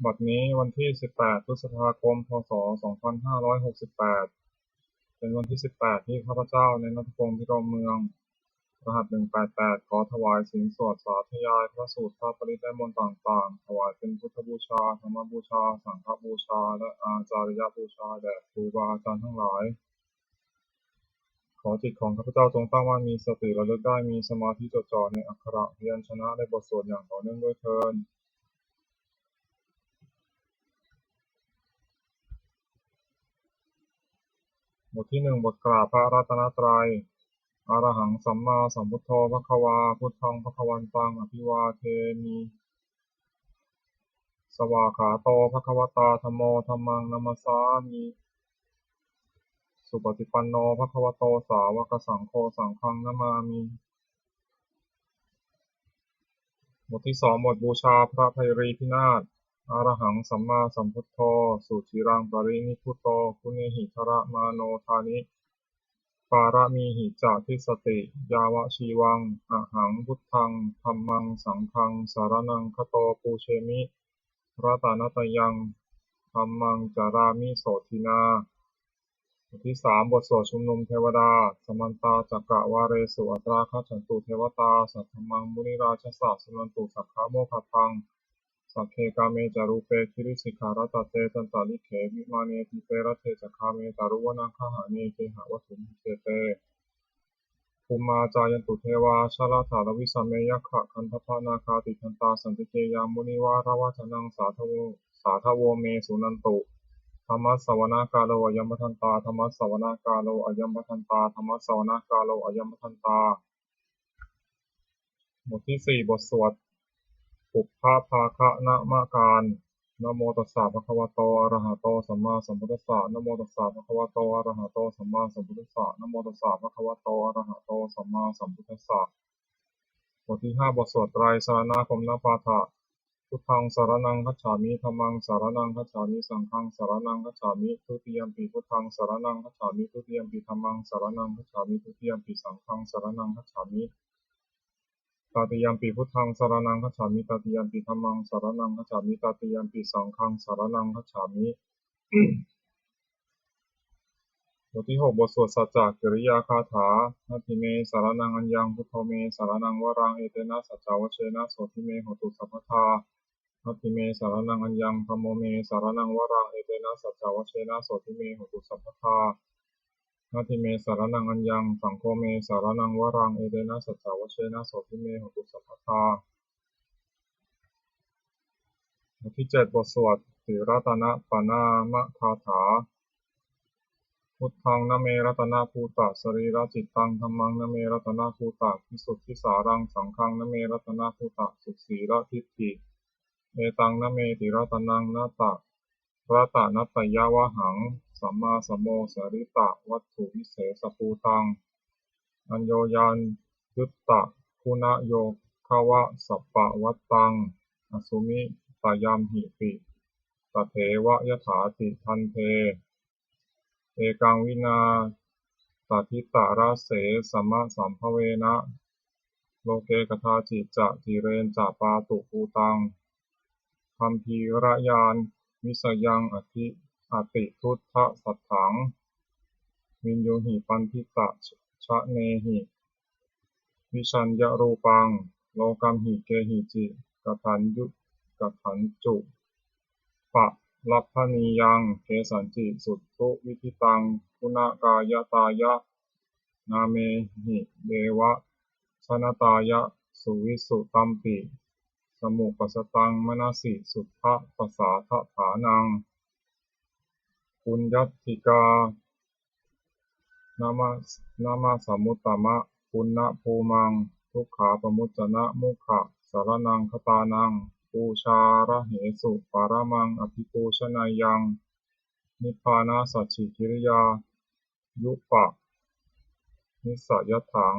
บัดนี้วันที่18พฤษภาคมพศ2568เป็นวันที่18ที่ข้าพเจ้าในณัฐพงศ์พิรมเมืองรหัส188ขอถวายศีลสวดสาธยายพระสูตรพระปริตรมนต์ต่างๆถวายเป็นพุทธบูชาธรรมบูชาสังฆบูชาและอาจาริยบูชาแด่ครูบาอาจารย์ทั้งหลายขอจิตของข้าพเจ้าจงตั้งมั่นมีสติระลึกได้มีสมาธิจดจ่อในอักขระพยัญชนะในบทสวดอย่างต่อเนื่องด้วยเทอญบทที่1บทกราบพระรัตนตรัยอรหังสัมมาสัมพุทโธภควาพุทธังภควันตังอภิวาเทมิสวากขาโตภควตาธัมโมธัมมังนัมสสามิสุปฏิปันโนภควโตสาวกสังโฆสังฆังนะมามิบทที่2บทบูชาพระไพรีพินาศอรหังสัมมาสัมพุทโธสุจิรังปรินิพพุโตคุเนหิทระมาโนทานิปาระมีหิจาทิสติยาวะชีวังอหังพุทธังธัมมังสังฆังสารนังคโตปูเชมิรัตนัตยังธัมมังจารามิโสทินาบทที่3บทสวดชุมนุมเทวดาสมันตาจักกะวาเรสุอัตราคัจฉันตุเทวตาสัทธมังมุนิราชสสะสุนันตุสักขะโมคคัตตังสัพเพกาเมจารุเปคิริสิกขารัตเตตันตาลิเขวิมาเนติเปรเทจักขาเมจารุวนาคหาเนเกหะวัตถุมิเตเตภูมิมาจายันตุเทวาชาลถาลวิสัมเมยขะคันธพานาคาติทันตาสันติเกยามุนิวารวะชนังสาทโวเมสุนันตุธรรมสสวนากาโลอยัมปทันตาธรรมสสวนากาโลอยัมปทันตาธรรมสสวนากาโลอยัมปทันตาบทที่4บทสวดปุพพภาคะนะมะการนะโมตัสสะภะคะวะโตอะระหะโตสัมมาสัมพุทธัสสะนะโมตัสสะภะคะวะโตอะระหะโตสัมมาสัมพุทธัสสะนะโมตัสสะภะคะวะโตอะระหะโตสัมมาสัมพุทธัสสะบทที่5บทสวดไตรสรณคมนปาฐะพุทธังสรณังคัจฉามิธัมมังสรณังคัจฉามิสังฆังสรณังคัจฉามิทุติยัมปิพุทธังสรณังคัจฉามิทุติยัมปิธัมมังสรณังคัจฉามิทุติยัมปิสังฆังสรณังคัจฉามิตติยัมปิพุทธังสรณังคัจฉามิตติยัมปิธัมมังสรณังคัจฉามิตติยัมปิสังฆังสรณังคัจฉามิบทที่6บทสวดสัจจกิริยาคาถานาทิเมสารนังอัญญังพุทโธเมสารนังวรังเอเตนะสัจจาวเชนะโสทิเมโหตุสัพพทานาทิเมสารนังอัญญังธัมโมเมสารนังวรังเอเตนะสัจจาวเชนะโสทิเมโหตุสัพพทานาทิเมสารนังอัญญังสังโฆเมสารนังวรังเอเตนะสัจจาวเชนะโสทิเมโหตุสัพพทาบทที่7บทสวดติรัตนะปนามะคาถาพุทธังนะเมรัตนะภูตะสรีระจิตตังธัมมังนะเมรัตนะภูตะภิสุทธิสารังสังฆังนะเมรัตนะภูตะสุสีระทิฏฐิเอตังนะเมติรัตนังนะตะรัตนัตตยาวหังสัมมาสัมโมสริตะวัตถุวิเศษภูตังอัญโยยันยุตตะคุณโยคะวะสัปปะวัตตังอสุมิตยามหิปิตเถวะยถาติทันเทเอกังวินาตทิตาราเสสัมมาสัมภเวนะโลเกกทาจิจะจิเรนจะปาตุภูตังคัมภีรยานวิสยังอติทุตถะสัทถังวินโยหิปันทิตะชะเนหิวิชัญญรูปังโลกัมหิเกหิจิกถันยุกถันจุปะลัพพนียังเกสัญจิสุทธุวิธิตังคุณากายตายะนาเมหิเดวะชนตายะสุวิสุตัมปิสมุปสตังมนสิสุทธะปสาทฐานังปุญญัตถิกนามาสมุตตมะปุณณภูมังทุกขาปมุจจนะมุขะสารนังคตานังปูชาระเหสุปารมังอภิปูชนายังนิพพานาสัจฉิกิริยายุปะนิสยถัง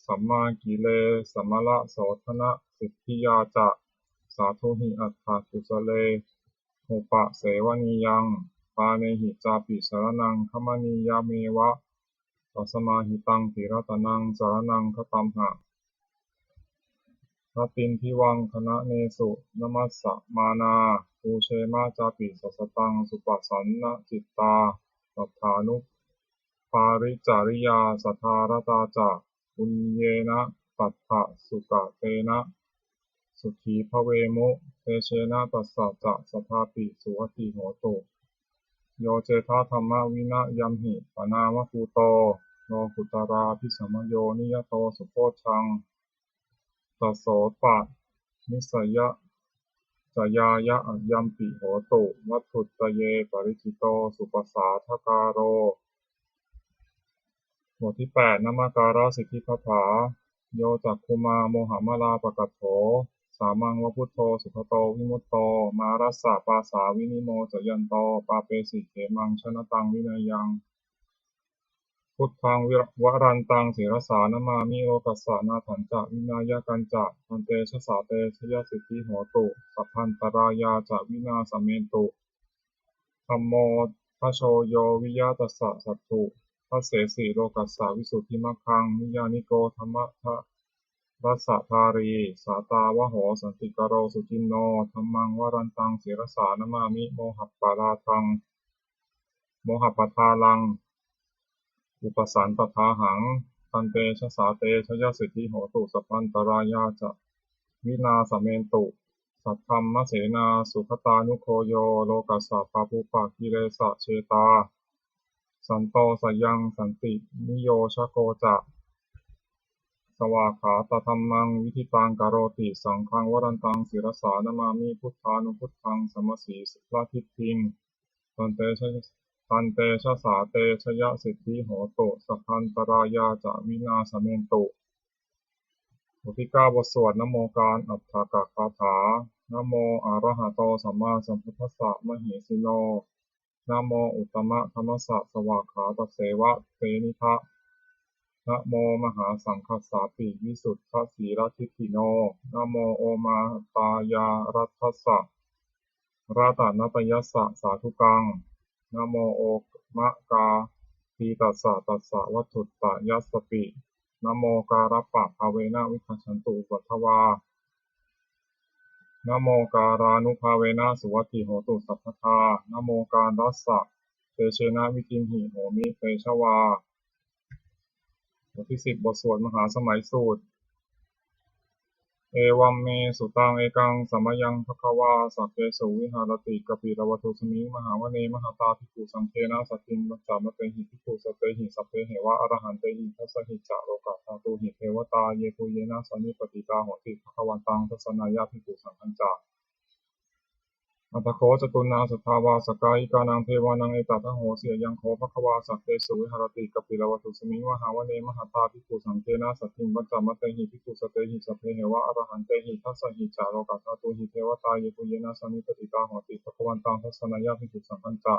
สัมมากิเลสัมมละโสธนะสิทธิยาจะสาธุหิอัตถกุสเลหุปะเสวนียังปาเนหิจาปิสรนังขมณียาเมวะตัสมาหิตังติรัตนังสรนังคตัมหะนตินทิวังคณะเนสุนมัสสะมานา ปูเชมาจาปิสัสสตังสุปัสสันนจิตตาสัทธานุภาริจาริยาสัทธารตาจะปุญเยนะตัทธะสุกะเตนะสุขีภเวมุเตเชนะตัสสะจะสัทธาปิสุวติโหตุโยเจธาธรรมวินะยัมหิปนามภูโตโลกุตราภิสัมโยนิยโตสุโพชังตัสโสปะนิสยจยายะยัมปิโหตุวัตถุตเยปริจิโตสุปสาทกาโรบทที่8นมการะสิทธิปัฏฐาโยจักขุมาโมหมลาปกัตโถสามังวพุทโธสุขโตวิมุตโตมารัสสะปาสาวินิโมจยันโตปาเปสิเขมังชนะตังวินัยยังพุทธังวรันตังศิรสานมามิโอกัสสะนาถันจะวินายกันจะพันเตชะสาเตชยสิทธิโหตุสัพพันตรายาจะวินาสเมตุธัมโมทโชโยวิยาตัสสะสัตถุพระเสสีโลกัสสะวิสุทธิมัคคังนิยานิโกธรรมะทะรัสสะธารีสาตาวโหสันติกโรสุจินโนธัมมังวรันตังศิรสานมามิโมหัปปาราทังโมหัปปทาลังอุปสันตถาหังพันเตชะสาเตชยสิทธิโหตุสัพพันตรายาจะวินาสเมตุสัทธัมมเสนาสุขตานุโคโยโลกัสสะปาปุปะกิเลสะเชตาสันโตสยังสันตินิโยชโกจะสวากขาตธัมมังวิธิตังกโรติสังฆังวรันตังศิรสานมามิพุทธานุพุทธังสมสีลาทิทิงตันเตชะสาเตชยสิทธิโหตุสัพพันตรายาจะวินาสเมตุบทที่9บทสวดนโมการอัฏฐกคาถานโมอะระหะโตสัมมาสัมพุทธัสสะมเหสิโนนะโมอุตตมะธัมมัสสะสวากขาตเสวะเตนิทะนะโมมหาสังฆัสสาปิวิสุทธสีรทิฏฐิโนนะโมโอมาตายารัตถัสสะราตนัตยัสสะสาธุกังนะโมโอมะกาทีตัสสะตัสสะวัตถุตตยัสสปินะโมการัปปะภาเวนะวิคัชชันตุปัฏฐวานะโมการานุภาเวนะสุวัตติโหตุสัพพทานะโมการรัสสะเตเชนะวิกิมหิโหมิเตชวาบทที่10บทสวดมหาสมัยสูตรเอวัมเมสุตังเอกังสัมมยังภควาสัพเพสุวิหารติกปิรวัตุสมิงมหาวเนมหาตาภิกขุสังฆนะสัตถิงมัจจามเตหิภิกขุสัตเตหิสัพเพเหวะอรหันเตหิทัสสหิจาโลกะธาตุหิเทวตาเยตุเยนะสนิปติตาโหติภควันตังทัสสนายาภิกขุสังฆัญจาอัตโคจตุนาสุทธาวาสกายิกานังเทวานังเอตัทโหเสียยังโคภควาสัพเพสุวิหารติกปิรวัตุสมิงมหาวเนมหาตาภิกขุสังฆนะสัตถิงมัจจามเตหิภิกขุสัตเตหิสัพเพเหวะอรหันเตหิทัสสหิจาโลกะธาตุหิเทวตาเยตุเยนะสนิปติตาโหติภควันตังทัสสนายาภิกขุสังฆัญจา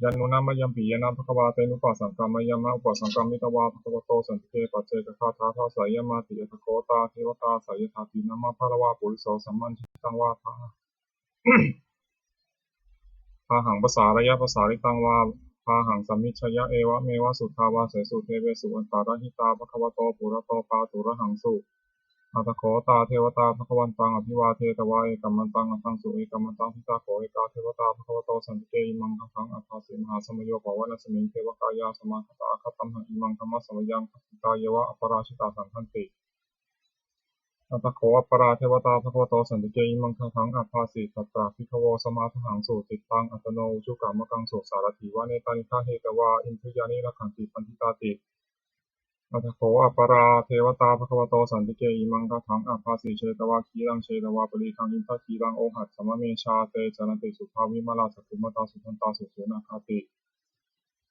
ยันนุนามยัมปิยนะภควาเตนุปัสสังกามยมะอุปสังกามิตวาภควโตสันติเกปัจเจกคาถาทัสสะยมาติยตโคตาเทวตาสายถาตินามะภะละวะปุริโสสัมมันทิตังวาภาหังภาษาระยะภาษาริตังวาพาหังสัมมิชยะเอวะเมวะสุทธาวาเสสุเทเวสุอันตารหิตาภควโตปุระโตปาตุระหังสุอัตโขตาเทวตาภควันตังอภิวาเทตวาเอกัมมันตังอัตังสุเอกัมมันตังทิตาโขเอกาเทวตาภควโตสันติเกอิมังคังคังอัฏฐาสิมหาสมโยภวนะสมิงเทวกายาสมาคตาคตัมหังอิมังธัมมะสมยังคติตาเยวะอปราชิตาสังคันติอัตโขอปราเทวตาภควโตสันติเกอิมังคังคังอัฏฐาสิตัตตาภิกขโวสมาทหังสุติตังอัตโนอุจุกามกังสุสารถิวะเนตานิฆาเหตวาอินทุยานิรักขันติปันทิตาติอัตโขอปราเทวตาภควโตสันติเกอิมังคะถังอัปปาสิเชตวาคีรังเชตวาปริคังอินทคีรังโอหัตสัมมเมชาเตจนันติสุภาวิมลาสัพพุมตาสุทันตาสุสุนาคาติ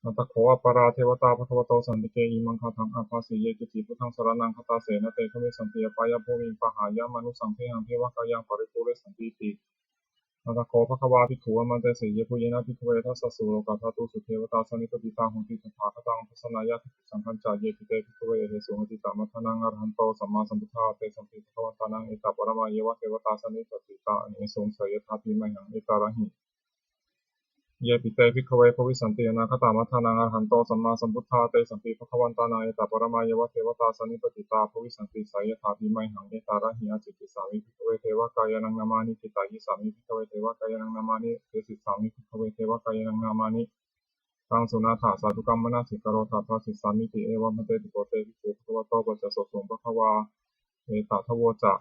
อัตโขอปราเทวตาภควโตสันติเกอิมังคะถังอัปปาสิเยกิจิพุทธังสรณังคตาเสนเตขมิสันติยปายะภูมิปหายะมนุสังเทหังเทวกายังปริปุเรสันติติอัตโขภควาภิกขุมันเตสีเยปุเยนะภิกขเวทัสสะสุโลกาธาตุสุเทวตาสนิปติตาหุติสถาคตังทัสสนายะภิกขุสังฆัญจาเยปิเตภิกขเวเอสุหติตามัทนังอรหันโตสัมมาสัมพุทธาเตสัมปิภควันตานังเอตปรมาเยวะเทวตาสนิปติตาอเนสุงเสยถาภิมหังเอตาระหิ เยปิเตภิกขเวภวิสันติอนาคตามัทธานังอรหันโตสัมมาสัมพุทธาเตสัมปีภควันตานาเอตปรมายวะเทวตาสันนิปติตาภวิสันติสายถาภิไมหังเอตาระหิยจิตติสามิภิกขเวเทวกายนังนามานิจิตายิสามิภิกขเวเทวกายนังนามานิเตสิสามิภิกขเวเทวกายนังนามานิทังสุนาถาสาธุกรรมมนาสิกโรธาพระสิสามิติเอวะมะเตติโกเตภิกขุภควโตปัจจโสสงภควาเอตทโวจะ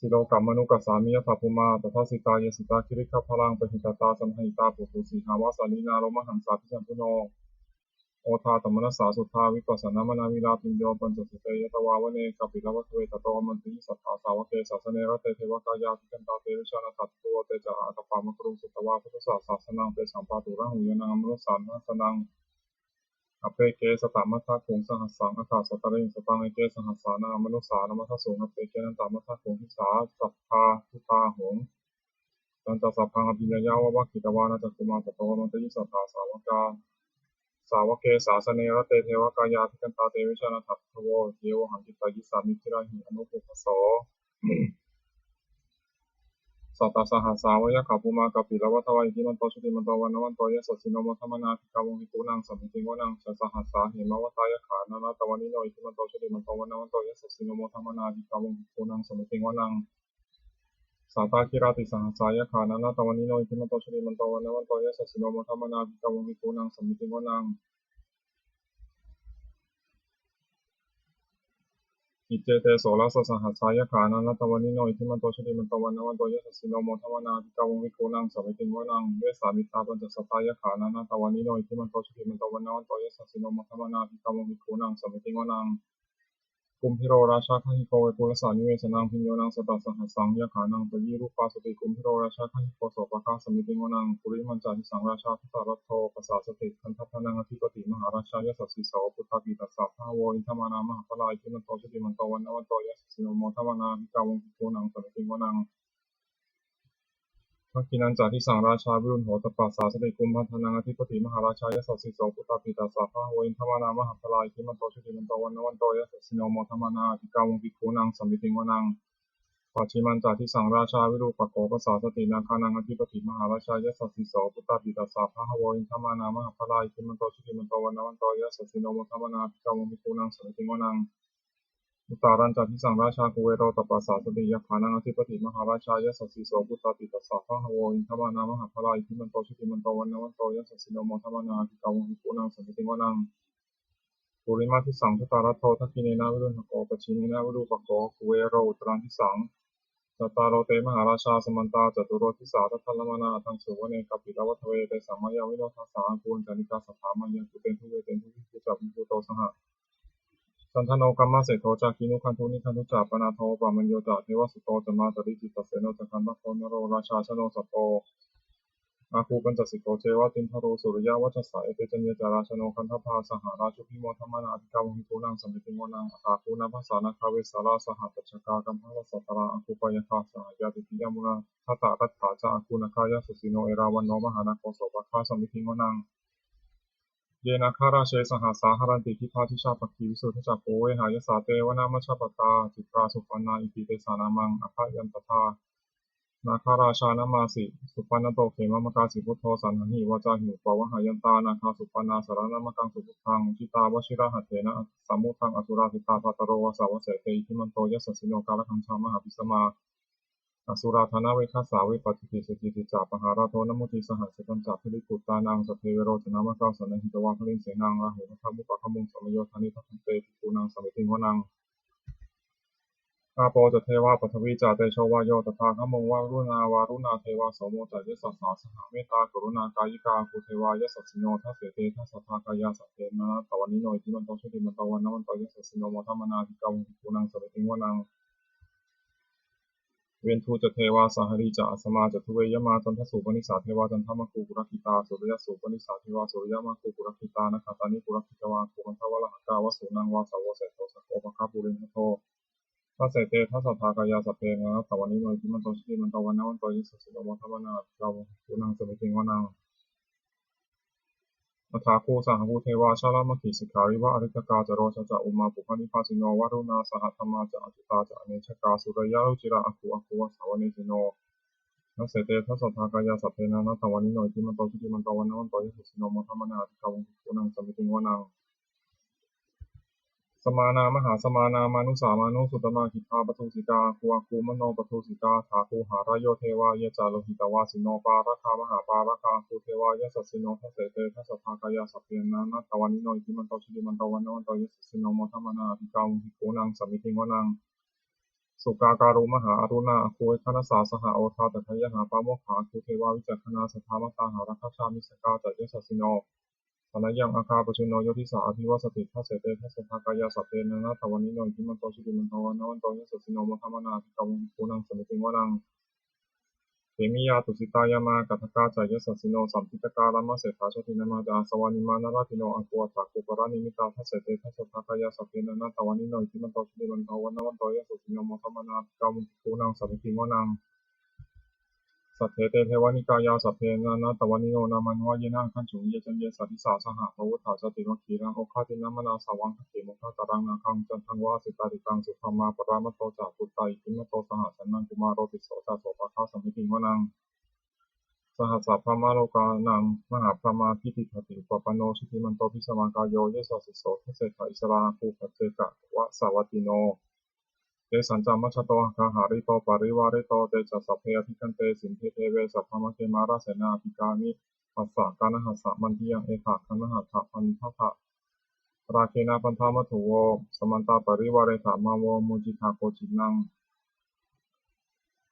สิโลกัมมนุกัสสามิยถาภูมาตถาสิตายสิตาคิริขพลังปหิตตาสัมหิตาปุถุสีหาวาสาลีนาโรมหังสาพิสัมพุโนโอทาตมนัสสาสุทาวิปัสสนามนาวิลาปิญโยปัญจสิเตยตวาวเนกัปปิลวัตเวตโตมันติสัทธาสาวเกศาสเนรเตเทวกายาติกันตาเตวิชานาตัตตัวเตจาอัตปามกรุสุตวาพุทธศาสนาเตสัมปาตุระหุยนังมนุสสานัสนังอเปเกสตามัทธะคงสหัสสังอัฏฐสตริงสตังเอเกสหัสสานามนุสสานมัทธะสงอเปเกนันตามัทธะคงทิสาสัพพาทุตาหงตันตสัพพังอภิญญาวะวะกิตวานาจักกุมาตโตมันติสัทธาสาวกาสาวเกศาสเนรเตเทวกายาทิกันตาเตวิชานาทัตโวเยวหังกิตายิสามิทิราหิอนุปุพโสสัตตสหัสสาวยะขับภูมากัปปิลวัฏวายทิมันโตชุติมันโตวันนวันโตยะสสิโนมัทธมนาภิกขาวงหิตุนังสัมมิติวนังสหัสสาเหมวัตายะขานานาตวันนิโนอิทิมันโตชุติมันโตวันนวันโตยะสสิโนมัทธมนาภิกขาวงหิตุนังสัมมิติวนังสัตตาคิราติสหัสสายะขานานาตวันนิโนอิทิมันโตชุติมันโตวันนวันโตยะสสิโนมัทธมนาภิกขาวงหิตุนังสัมมิติวนังอิเจเตโสรัสสหัสสายะขานันตวันนิโนอิทิมันโตชติมันโตวันนวันโตยะสสิโนโมทวนาภิกขาวงวิโกนังสัมมิติวนังเวสามิตาปัญจสัตตายะขานันตวันนิโนอิทิมันโตชติมันโตวันนวันโตยะสสิโนโมทวนาภิกขาวงวิโกนังสัมมิติวนังกุมพิโรราชาขหิโกเวปุรสานิเวสนังพิญโยนังสตัสสหัสสังยะขานังปยีรูปาสติกุมพิโรราชาขหิโกโสปะคาสมิติวนังปุริมันจาทิสังราชาทุตารัตโทปัสสาสติคันทัพพนังอธิปติมหาราชายะสัสสิโสพุทธปิตัสสะพะโวอินทมานามหาพลายทิมันโตชติมันโตวันนวันโตยะสสิโนโมทวนาภิกขาวงวิโกนังสัมมิติวนังทักขินันจาทิสังราชาวิรุณโหตปัสสาสติกุมพันธนังอธิปติมหาราชายะสัสสิโสพุทธปิตัสสะพะโวอินทมานามหาพลายทิมันโตชติมันโตวันนวันโตยะสสิโนโมทวนาภิกขาวงวิโกนังสัมมิติวนังปัจฉิมันจาทิสังราชาวิรูปโกปัสสาสตินาคานังอธิปติมหาราชายะสัสสิโสพุทธปิตัสสะพะโวอินทมานามหาพลายทิมันโตชติมันโตวันนวันโตยะสสิโนโมทวนาภิกขาวงวิโกนังสัมมิติวนังอุตารัญจทิสังราชากุเวโรตปัสสาสติยะขานังอธิปติมหาราชายะสัสสิโสพุทธปิตัสสะพะโวอินทมานามหาพลายทิมันโตชติมันโตวันนวันโตยะสัสสิโนโมทวนาภิกขาวงวิโกนังสัมมิติวนังปุริมาทิสังทุตารัตโททักขิเนนะวิรุณโกปชิเนนะวิรูปโกกุเวโรอุตรังทิสังสัตตาโรเตมหาราชาสมันตาจตุโรทิสาทัตถลมนาทังสุวเนกัปปิลวัฏเวเตสัมมายาวิโนทัสสาภูนจานิกาสัทธามัญญังกุเตนทุเวเตนทุวิปุจจวิปุโตสหสันทโนกัมมะเสโทจากินุคันทุนิคันทุจาปนาโทปามัญโยจาเทวสุโตจมาตริจิตตเสโนจักันตโทนโรราชาชโนสัพโตอาคูปัญจสิกโตเจวะตินทโรสุริยวัชสะเอเตจัญญจาราชโนคันทภาสหาราชุพิโมธรรมนาภิกขาวงหิตุนังสัมมิติโมนังอาคาคูนาภาษานาคาเวสาราสหปัจจกากัมภวสัตตราอาคูปยคาสหายาติปิยมุนาทัตตารัตถาจาอาคูนาคายาสุสิโนเอราวันโนมหานาโคโสปะคาสัมมิติโมนังเยนาคาราเชสหาสาหารันติทิพาทิชาปคีวิสุทธิจักโกเวหายสาเตวนามัชฌปตาจิตราสุปันนาอิติเตสานามังอภยันตถานาคาราชานามาสิสุปันนโตเขมมกาสิพุทโธสันหิวาจาหิวปวะหายันตานาคาสุปันนาสารนามกังสุพุทธังจิตาวชิระหัตเถนะสัมมุทังอสุราสิตาภัตโรวสาวเสเตอิทิมันโตยัสสิโนกาลคังชามหาภิสมาอสุราธนาเวคัสสาเวปฏิปิสจิติจาปหาราโทนมุติสหัสตัญจาภิริกุตานังสเทเวโรจนามกังสันหิตวะพลิงเสนังราหุทัพมุปะขมุงสมโยธานิทัพเตติปูนังสมิติงวนังอาโปจเทวาปฐวีจาเตโชวาโยตถาคมงวารุณาวารุณาเทวาโสโมจัยสัสสาสหเมตตากรุณากายิกาภูเทวายสัสสิโนทัสเสเตทัสสะทากายาสัพเพนะตวันนิโนอิทิมันโตชุติมันโตวันนวันโตยสัสสิโนโมทัมมนาภิกขาวงภูนังสมิติงวนังเวนทูจเทวาสหริจาสมาจตุเวยมาจันทสุปนิสาเทวาจันทมคูกุรคิตาสุริยสุปนิสาเทวาสุริยมาคูกุรคิตานะคาตานิกุรคิตวาภูมันทวะละหกาวสุนังวาสาวเสโตสโกปะคาปุรินโตทัสเสเตทัสสะทากายาสัพเพนะตวันนิโนอิทิมันโตชุติมันโตวันนวันโตยสัสสิโนโมทัมมนาภิกขาวงภูนังสมิติงวนังอัฏฐาคูสหภูเทวาชาลามขิสิกขาริวะอริกกาจโรชจะอุมาปุพนิพาสิโนวารุณาสหธรรมาจะอจิตาจะอเนชกาสุรยาลุจิระอคูอคูวสาวเนสิโน นัสเสเตทัสสะทากายาสัพเพนะนัตตวานิโนอิทิมันโตชุติมันโตวันนะวันโตยะสุสิโนโมทัมมนาภิกขวงภิกขุนังสัมมิติงวนังสมานามหาสมานามานุสามานุสุตมาหิทาปทุสิกาคูอาคูมโนปทุสิกาถาคูหารายโยเทวายะจาโลหิตวาสิโนปาราคามหาปาราคาคูเทวายะสัสสิโนทัสเสเตทัสสะทากายาสัพเพนะนัตตวานิโนอิทิมันโตชุติมันโตวันนะวันโตยะสุสิโนโมทัมมนาภิกขวงภิกขุนังสัมมิติงวนังสุกาการุมหาอรุณาอคูเวคณสาสหโอทาตถยหาปาโมขาคูเทวาวิจักขณาสัทธามตาหารัคชามิสกาจัยสัสสิโนสนยังอาคาปชุโนโยทิสาอภิวสติทัสเสเตทัสสะทากายาสัพเพนะนะตวันนิโนอิทิมันโตชุติมันโตวันนะวันโตยะสัสสิโนโมทัมมนาภิกขวงภิกขุนังสัมมิติงวนังเขมิยาตุสิตายามากัตถกาจัยสัสสิโนสัมพิตการามะเสถาชตินามาจาสวานิมานาราติโนอัควถากุปรานิมิตาทัสเสเตทัสสะทากายาสัพเพนะนะตวันนิโนอิทิมันโตชุติมันโตวันนะวันโตยะสัสสิโนโมทัมมนาภิกขวงภิกขุนังสัมมิติงวนังสัทเทเตเทวานิกายาสัพเพนะนะตวันนิโนนามันวายนะขันฉุงเยจันเยสัตถิสาสหะภวุฒาจติมัคคีรังโอคาตินะมนาสาวังคติมุขตารังนาคังจันทังวาสิตาริกังสุขมาปรามโตจาปุตตาอิมโตสหสันนังกุมารโรติโสจาโสภคาสัมมิติงวนังสหัสสะพมาโลกานังมหาพรหมาพิติขติอุปปโนสุติมันโตพิสมากายโยเยสัสสิโสทเสขะอิสราภูปัจเจกะวะสาวัติโนเตสัญจามัชโตหาหาริโตปาริวาริโตเตจัสสะเพอภิคันเตสินเทเทเวสัพพมะเกมาราเสนาภิกามิปัสสะกานหัสสะมันทิยังเอถะคันหัสสะพันทะทะราเคนาปันธามัทุโวสมันตาปริวาเรถามาโวมุจิทาโกจินัง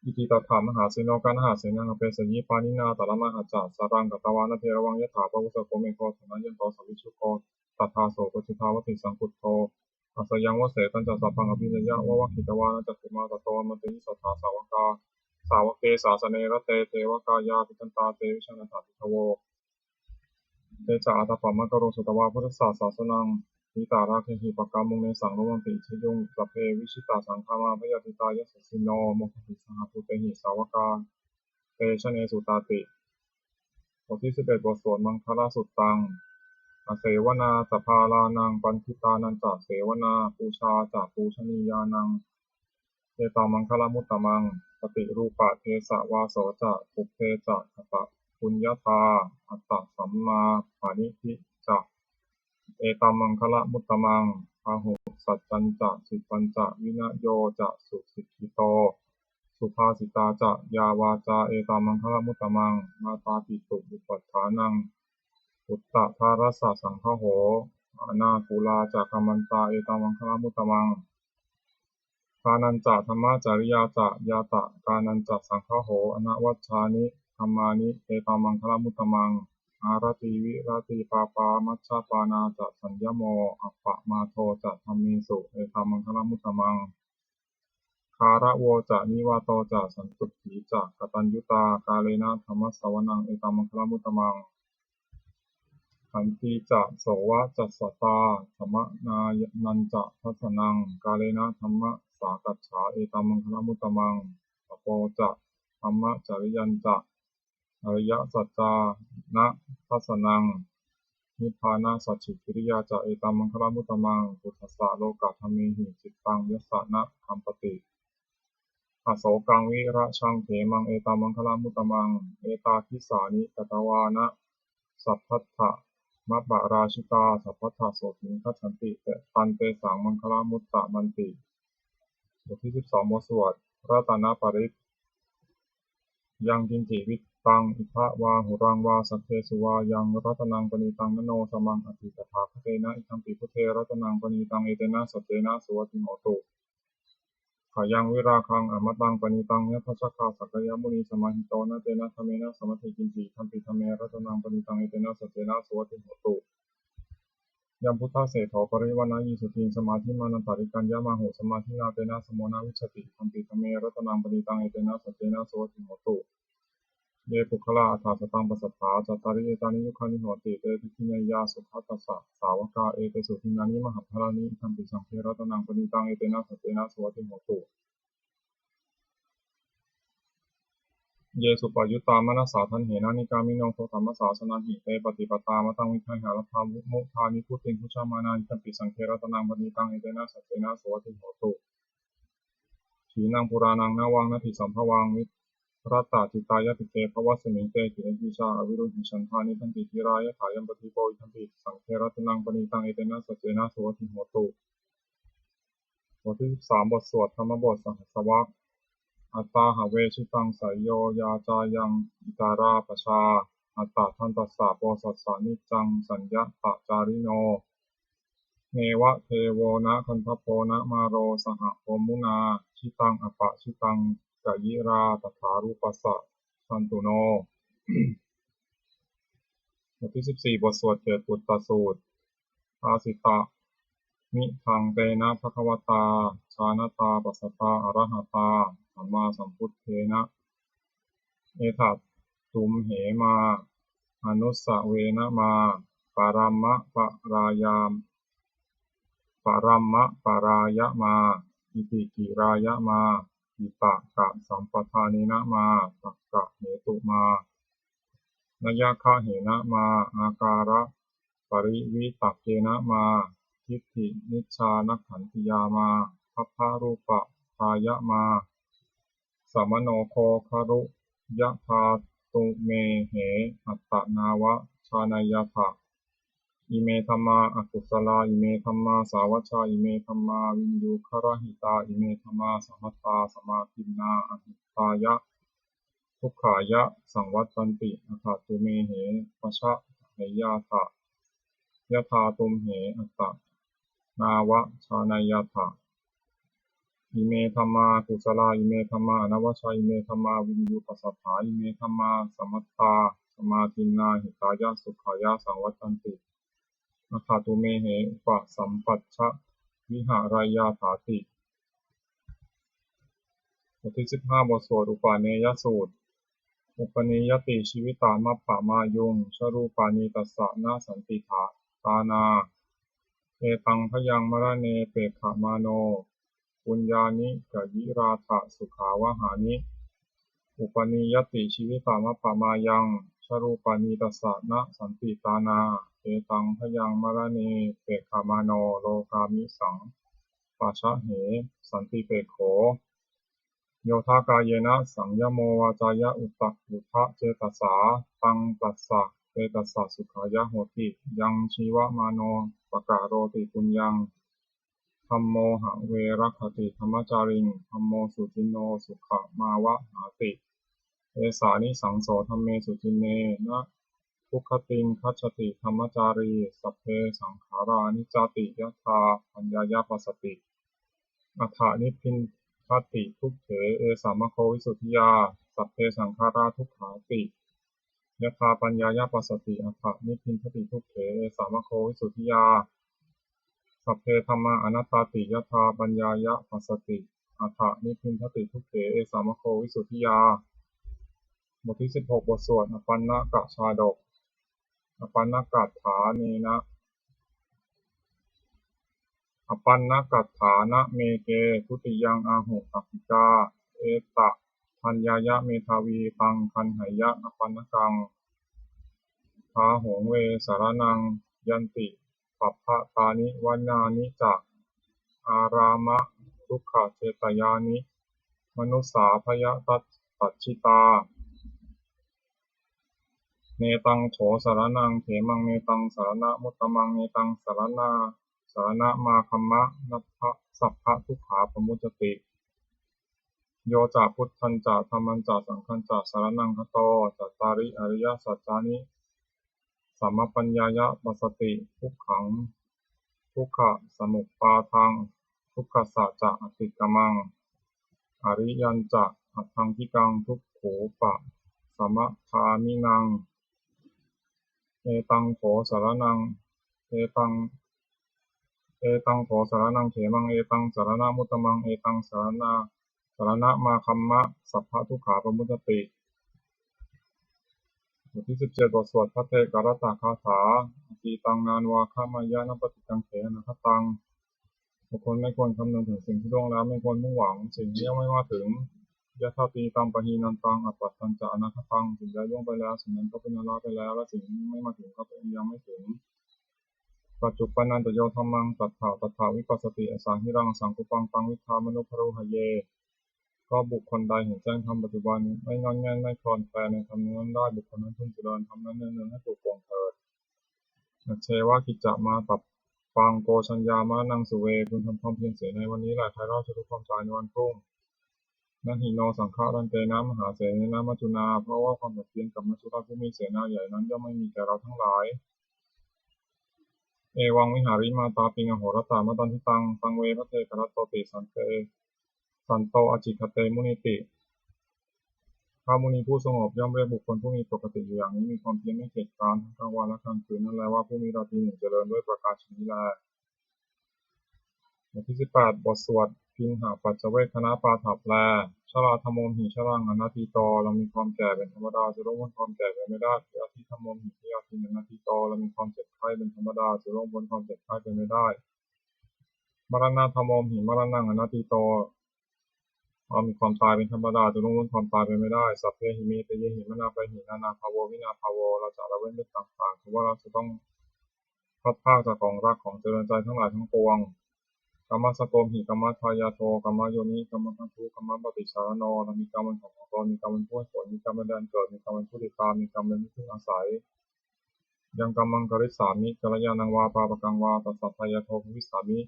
อิติตถามหาเสโนกานหาเสนังอเปสยิปานินาตระมหาจัสสารังกัตวานเทระวังยถาปวุสโกเมโกธนะยันโตสัพพิชุโกตัทธาโสปจิทาวติสังคุตโตอาสยังวเสตันจัสสะพังอภิญญะวะวะคิตวานะจักขุมาตโตมะเตยิสัทธาสาวกาสาวกเกสาสเนระเตเทวกายาติกันตาเตวิชนะถาติทโวเตจาอัตถะมะกโรสุตวาพุทธศาสสนังวิตาราเคหิปกามุงเนสังโรมันติชยุงสัพเพวิชิตาสังฆามาพยาติตายสัสสิโนโมคคิสหภูเตหิสาวกาเตชะเนสุตาติบทที่11บทสวดมังคลสุตตังอเสวนาสัพพาลานังปันทิตานันจะเสวนาปูชาจะปูชนียานังเตตามังคลมุตตมังปฏิรูปะเทสะวาโสจะปุเพจะขตะปุญญาตาอัตตสัมมาปานิธิจะเอตัมมังคละมุตตมังพาหุสัจจันจะสิปัญจะวินโยจะสุสิกขิโตสุภาสิตาจะยาวาจาเอตัมมังคละมุตตมังมาตาปิตุอุปัฏฐานังอุตตะภารัสสะสังฆโหอนาคูลาจะกัมมันตาเอตัมมังคละมุตตมังกานันจะธรรมจริยาจะยาตะกานันจะสังฆโหอนาวัชชานิธรรมานิเอตัมมังคละมุตตมังอารติวิรติปาปามัชฌปานาจะสัญญโมอัปปะมาโทจะธรรมีสุเอตัมมังคละมุตตมังคาระโวจะนิวาโตจะสันตุถีจะกตัญญูตากาเลนะธรรมสวนังเอตัมมังคละมุตตมังขันธีจะโสวะจัสสตาธรรมนานันจะทัสสนังกาเลนะธรรมสากัจฉาเอตัมมังคละมุตตมังปโปจะธรรมจริยันจะอริยสัจจานะทัสสนังนิพพานะสัจฉิกิริยาจะเอตัมมังคละมุตตมังพุทธัสสะโลกะธรรมิหิจิตตังยัสสะนะคัมปติอโศกังวิระชังเถมังเอตัมมังคละมุตตมังเอตาทิสานิกตวานะสัพพัทธะมัปปะราชิตาสัพพัทธะโสติคัจฉันติเตตันเตสังมังคละมุตตะมันติบทที่12บทสวดรัตนปริตยังกินจิวิตตังอิทะวาหุรังวาสัพเพสุวายังรัตนังปณิตังมโนสมังอภิตถาคเตนะอิทัมปิพุทเทรัตนังปณิตังเอเตนะสัจเจนะสุวัติโหตุขยังวิราคังอมตังปณิตังยะทัชคาสักยมุนีสมาหิโตนะเตนะธรรมเนะสมัติกินจิทัมปิธรรมเมรัตนังปณิตังเอเตนะสัจเจนะสุวัติโหตุยัมพุทธเศรษฐปริวานายิสุติงสมาธิมานันตาริกัญญามาหุสมาธินาเตนะสโมนาวิชติทัมปิธรรมเมรัตนังปณิตังเอเตนะสัจเจนะสุวัติโหตุเยปุคละอัฏฐสตังปัสสัทธาจัตตาริเอตานิยุคานิโหติเตติทิเนยาสุขัตตสะสาวกาเอเตสุทินานิมหัพพลานิทัมปิสังเทรัตนังปณิตังเอเตนะสัจเจนะสุวัติโหตุเยสุปยุตตามนัสสาทันเหนะนิกามิโนโคธรรมสาสนาหิเตปฏิปตามะตังวิทัยหารัตถามุทานิพุทธิพุชามานานิทัมปิสังเทรัตนังปณิตังเอเตนะสัจเจนะสุวัติโหตุขีนังปุรานังนาวังนาทิสัมภวัง รัตตาจิตายติเกภวสมิงเตกิเอกิชาอวิรุหิฉันทานิทันติทิรายะถายัมปฏิโกวิทันติสังเทรัตนังปณิตังเอเตนะสัจเจนะสุวัติโหตุบทที่13บทสวดธรรมบทสหัสวรรคอัตตาหะเวชิตังไสยโยยาจายังอิตาราปชาอัตตาทันตัสสะโพสัสสะนิจจังสัญญะตะจาริโนเนวะเทโวนะคันทโพนะมาโรสหโภมุนาชิตังอปะชิตังกะยิราตถารูปัสสะสันตุโน บทที่14บทสวดเกตุตตสูตรภาสิตะมิทังเตนะภควตาชานตาปัสสตาอรหตาสัมมาสัมพุทเทนะเอถัตตุมเหมาอนุสสะเวนะมาปารัมมะปรายามปารัมมะปรายะมาอิติกิรายะมาอิตะกะสัมปทานินะมาตักกะเหตุมานยคะเหนะมาอาการะปริวิตักเกนะมาทิฏฐินิชชานักขันติยามาภัพพะรูปะทายะมาสัมมโนโคคารุยะธาตุเมเหอัตตนาวะชานายถะอิเมธัมมาอกุศลาอิเมธัมมาสาวัชชาอิเมธัมมาวินยูครหิตาอิเมธัมมาสมัตตาสมาธินาอหิตายะทุกขายะสังวัตตันติอัฏฐตุเมเหปชะเหยาถะยะธาตุมเหอัตตนาวะชานายถะอิเมธัมมากุศลาอิเมธัมมาอนวชาอิเมธัมมาวินยูปัสสัทธาอิเมธัมมาสมัตตาสมาธินาหิตายะสุขายะสังวัตตันติอัฏฐตุเมเหอุปสัมปัชชะวิหารายาถาติบทที่15บทสวดอุปาเนยสูตรอุปนิยติชีวิตามัปปะมายุงชรูปานิตัสสะนาสันติถาตานาเอตังพยังมรเนเปขมาโนปุญญานิกยิราถะสุขาวหานิอุปนิยติชีวิตามัปปะมายังชรูปานิตัสสะนาสันติตานาเอตังพยังมรเนเปขมาโนโลกามิสังปัชชะเหสันติเปโขโยธากายเนะสังยโมวาจายะอุทะเจตสาตังตัสสะเจตสสะสุขายะโหติยังชีวมาโนปกะโรติปุญญังธัมโมหะเวรคติธรรมจาริงธัมโมสุจินโนสุขมาวะหาติเอสานิสังโสธัมเมสุจินเนนะทุกขติงคัจฉติธรรมจารีสัพเพสังขารานิจจติยถาปัญญายาปัสสติอัฏฐานิพพินทติทุกเถเอสามโควิสุทธิยาสัพเพสังขาราทุกขาติยถาปัญญายาปัสสติอัฏฐานิพพินทติทุกเถเอสามโควิสุทธิยาสัพเพธัมมาอนัตตาติยถาปัญญายาปัสสติอัฏฐานิพพินทติทุกเถเอสามโควิสุทธิยาบทที่16บทสวดอปันนกชาดกอปันนกัฏฐาเนนะอปันนกัฏฐานะเมเกทุติยังอาหุอภิกาเอตะพัญญายะเมทาวีตังคันหายะอปันนกังพาหงเวสารนังยันติปัปพะตานิวันานิจะอารามะทุกขเจตยานิมนุสสาพยตัจฉิตาเนตังโฉสารนังเขมังเนตังสารณะมุตตมังเนตังสารณะมาคัมมะนัพพะสัพพะทุกขาปมุจจติโยจะพุทธันจะธัมมัญจะสังฆัญจะสารนังคโตจัตตาริอริยสัจจานิสัมมปัญญายะปัสสติทุกขังทุกขสมุปปาทังทุกขสัจจะอติกมังอริยัญจะอัตถังคิกังทุกขูปะสมะคามินังเอตังโถสารนังเอตังโถสารนังเขมังเอตังสารณะมุตตมังเอตังสารณะมาคัมมะสัพพะทุกขาปมุจจติบทที่17บทสวดพระเทกรตคาถาอตีตังนานวาคามายะนปฏิกังเขนะคตังบุคคลไม่ควรคำนึงถึงสิ่งที่ล่วงแล้วไม่ควรมุ่งหวังสิ่งที่ยังไม่มาถึงยะถาตีตังปะหีนันตังอัปปัตตัญจะอนาคตังสิ่งใดล่วงไปแล้วสิ่งนั้นก็เป็นอนาคตไปแล้วและสิ่งที่ไม่มาถึงก็เป็นยังไม่ถึงปัจจุปนันตโยธัมมังตัฏฐาวิปัสสติอสาหิรังสังคุปังปังวิธามนุภรุหเย ก็บุคคลใดเห็นแจ้งธรรมปัจจุบันไม่งอนแง่นไม่คลอนแคลนในธรรมนั้นได้บุคคลนั้นพึงเจริญธรรมนั้นเนืองๆให้ปลุกปลงเถิดนัจเชวะกิจจะมาตับปังโกชัญญามะนังสุเวพึงทำความเพียรเสียในวันนี้แหละใครเราจะรู้ความตายในวันพรุ่งนัหิโนสังฆรันเตนะมหาเสนนะมัจจุนาเพราะว่าความเพียรกับมัจจุราชผู้มีเสนาใหญ่นั้นย่อมไม่มีแก่เราทั้งหลายเอวังวิหาริมาตาปิงอโหรตามตันทิตังตังเวพระเทกรัตโตติสันโตอจิคเตมุนิติพระมุนีผู้สงบย่อมเรียกบุคคลผู้มีปกติอยู่อย่างนี้มีความเพียรไม่เกียจคร้านทั้งกลางวันและกลางคืนนั่นแหละว่าผู้มีราตรีหนึ่งเจริญด้วยประกาศชนี้แลบทที่18บทสวดพิมหาปัจจเวคคณะปาฐับแลชราธรรมมหิชรังอนัตติโตเรามีความแก่เป็นธรรมดาจะล่วงพ้นความแก่ไปไม่ได้พิอาทิธรรมมหิพิอาทิอนัตติโตเรามีความเจ็บไข้เป็นธรรมดาจะล่วงพ้นความเจ็บไข้ไปไม่ได้มรณะธรรมมหิมรณังอนัตติโตเรามีความตายเป็นธรรมดาจะล่วงพ้นความตายไปไม่ได้สัพเพหิเมตเยหิมนาไปหินานาภาโววินาภาโวเราจะละเว้นด้วยต่างๆคือว่าเราจะต้องพลัดพรากจากของรักของเจริญใจทั้งหลายทั้งปวงกัมมะสโกมหิกัมมะทายาโทกัมมะโยนิกัมมะพันธุกัมมะปฏิสารโนเรามีกรรมเป็นของตนมีกรรมเป็นผู้ให้ผลมีกรรมเป็นแดนเกิดมีกรรมเป็นผู้ติดตามมีกรรมเป็นที่พึ่งอาศัยยังกรรมังกริสามิกัลยาณังวาปาปะกังวาตัสสะทายาโทภวิสามิ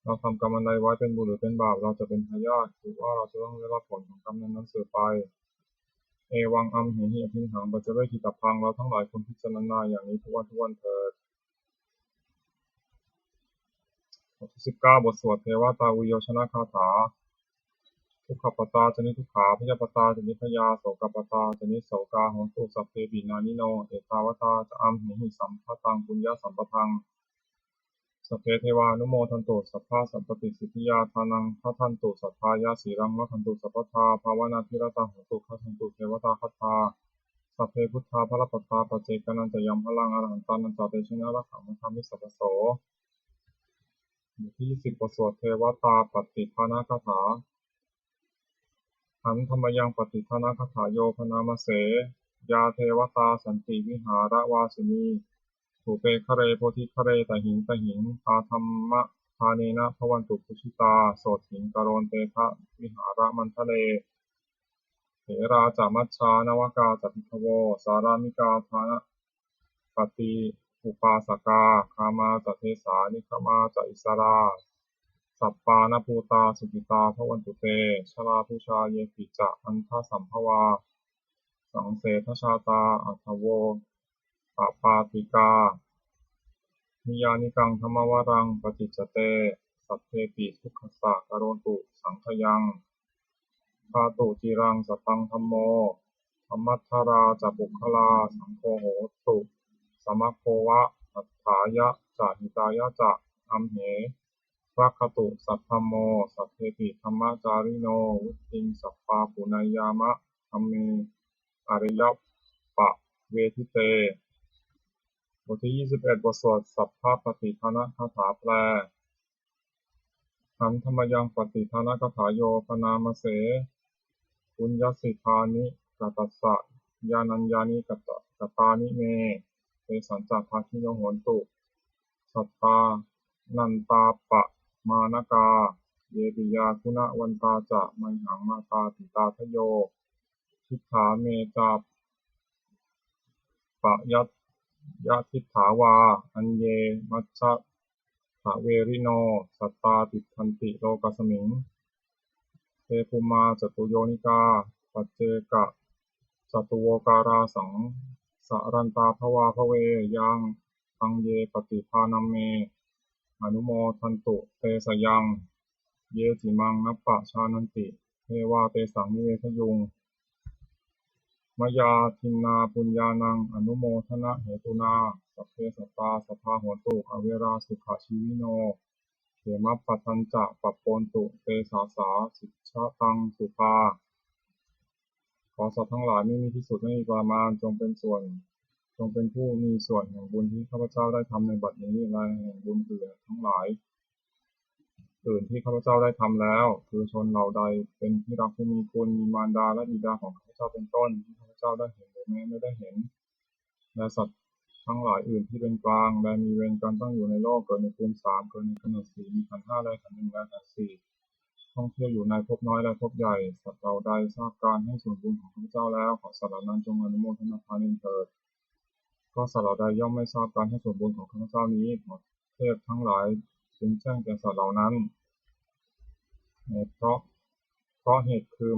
เราทำกรรมอันใดไว้เป็นบุญหรือเป็นบาปเราจะเป็นทายาทหรือว่าเราจะต้องได้รับผลของกรรมนั้นสืบไปเอวังอัมเหหิอภินหังปัจเจเวกิตพังเราทั้งหลายควรพิจารณาอย่างนี้ทุกวันเถิดบทที่19บทสวดเทวตาวิโยชนะคาถาทุกขปตาจนิทุกขาพยาปตาจนิพยาโสกปตาจนิโสกาหงตุสัพเพบินานิโนเอตาวตาจะอัมเหหิสัมภตังปุญญาสัมปทังสัพเพเทวานุโมทันตุสัพพะสัมปติสิทธิยาทานังพัทันตุสัทธายาสีรังมะทันตุสัพพทาภาวนาธิรตาหงตุขัทันตุเทวตาคัตตาสัพเพพุทธาภรปตาปเจกนันตยัมพลังอรหันตานันตเตชนะรักขังมัทธามิสัพพโสบทที่20บทสวดเทวตาปฏิภาณคาถาหันธรรมยังปฏิภาณคาถาโยพนามเสยาเทวตาสันติวิหารวาสินีสุเปคะเรโพธิคะเรตหิงพาธรรมะทาเนนะภวันตุพุชิตาโสถิงกโรนเตทะวิหารมันทะเลเถราจามัชชานวกาจพิทโวสารามิกาทานะปฏิอุปาสกาคามาจเทสานิคมาจอิสราสัปปานภูตาสุกิตาภวันตุเตชลาภุชาเยปิจะอันทสัมภวาสังเสทชาตาอัทโวปปาติกานิยานิกังธรรมวรังปฏิจจเตสัพเพปิทุกขสะกโรตุสังขยังภาตุจิรังสตังธัมโมธรรมัทธาราจะบุคคลาสังโฆโหตุสมัคโควะอัฏฐายะจะหิตายะจะอัมเหรักขตุสัทธัมโมสัพเพปิธัมมจาริโนวุติงสัพพาปุณยามะธัมเมอริยปะเวทิเตบทที่21บทสวดสัพพะปฏิภาณคาถาแปลหันธรรมยังปฏิภาณคาถาโยปนามเสปุญญสิทานิกัตตสะญาณัญญานิกตานิเมเตสัญจทาคิโนโหนตุสัตตานันตาปะมานกาเยปิยาคุณวันตาจะไมหังมาตาติตาทโยทิฏฐาเมจาปะยัตยะทิฏฐาวาอัญเยมัชฌะทะเวริโนสัตตาติทันติโลกัสมิงเทภูมาจตุโยนิกาปัจเจกะจตุโวการาสังสารันตาภวาภเวยังทังเยปฏิภาณัมเมอนุโมทันตุเตสยังเยจิมังนัปปะชานันติเทวาเตสังนิเวทยุงมยาทินนาปุญญานังอนุโมทนะเหตุนาสัพเพสัตตาสัพพาโหตุอเวราสุขชีวิโนเขมัปปัตัญจะปัปโปนตุเตสาสาสิกชาตังสุภาขอสัตว์ทั้งหลายไม่มีที่สุดไม่มีประมาณจงเป็นผู้มีส่วนแห่งบุญที่ข้าพเจ้าได้ทำในบัดนี้และแห่งบุญอื่นทั้งหลายอื่นที่ข้าพเจ้าได้ทำแล้วคือชนเหล่าใดเป็นที่รักผู้มีคุณมีมารดาและบิดาของข้าพเจ้าเป็นต้นที่ข้าพเจ้าได้เห็นหรือแม้ไม่ได้เห็นและสัตว์ทั้งหลายอื่นที่เป็นกลางและมีเวรกรรมตั้งอยู่ในโลกเกิดในภูมิ3เกิดในกำเนิด4มีขันธ์5และขันธ์1และขันธ์4ข ท่องเที่ยวอยู่ในภพน้อยและภพใหญ่สัตว์เราใดทราบการให้ส่วนบุญของข้าพเจ้าแล้วขอสัตว์เหล่านั้นจงอนุโมทนาทานเถิดก็สัตว์เหล่าใดย่อมไม่ทราบการให้ส่วนบุญของข้าพเจ้านี้ขอเทพทั้งหลายจึงแจ้งแก่สัตว์เหล่านั้นเพราะเหตุคือ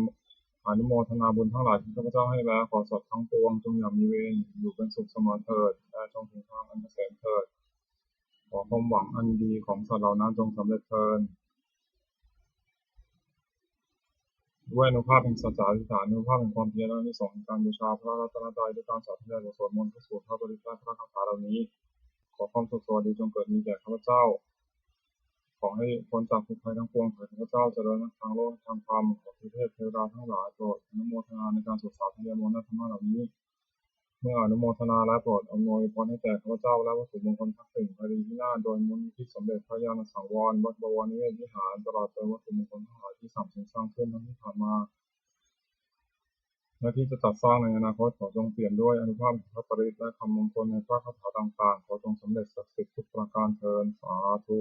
อนุโมทนาบุญทั้งหลายที่ข้าพเจ้าให้แล้วขอสัตว์ทั้งปวงจงอย่ามีเวรอยู่เป็นสุขเสมอเถิดและจงถึงทางอันเกษมเถิดขอความหวังอันดีของสัตว์เหล่านั้นจงสำเร็จเถิดด้วยอนุภาพแห่งสัจจะอธิษฐานอนุภาพแห่งความเพียรและอานิสงส์แห่งการบูชาพระรัตนตรัยด้วยการสาธยายบทสวดมนต์พระสูตรพระบริกรพระคาถาเหล่านี้ขอความสุขสวัสดีจงเกิดมีแก่ข้าพเจ้าขอให้พ้นจากทุกภัยทั้งปวงเถิดข้าพเจ้าเจริญทางโลกทางธรรมขอเทพเทวดาทั้งหลายโปรดอนุโมทนาในการสวดสาธยายมนต์ธรรมะเหล่านี้เมื่ออนุโมทนาและโปรดอำนวยพรให้แก่ข้าพเจ้าและวัตถุมงคลทั้งสิ่งภายในที่หน้าโดยมูลนิธิสมเด็จพระญาณสังวรวัดบวรนิเวศวิหารตลอดจนวัตถุมงคลทั้งหลายที่สั่งสร้างขึ้นทั้งที่ผ่านมาและที่จะจัดสร้างในอนาคตขอจงเปลี่ยนด้วยอานุภาพแห่งพระปริตรและคำมงคลในพระคาถาต่างๆขอจงสำเร็จศักดิ์สิทธิ์ทุกประการเทอญสาธุ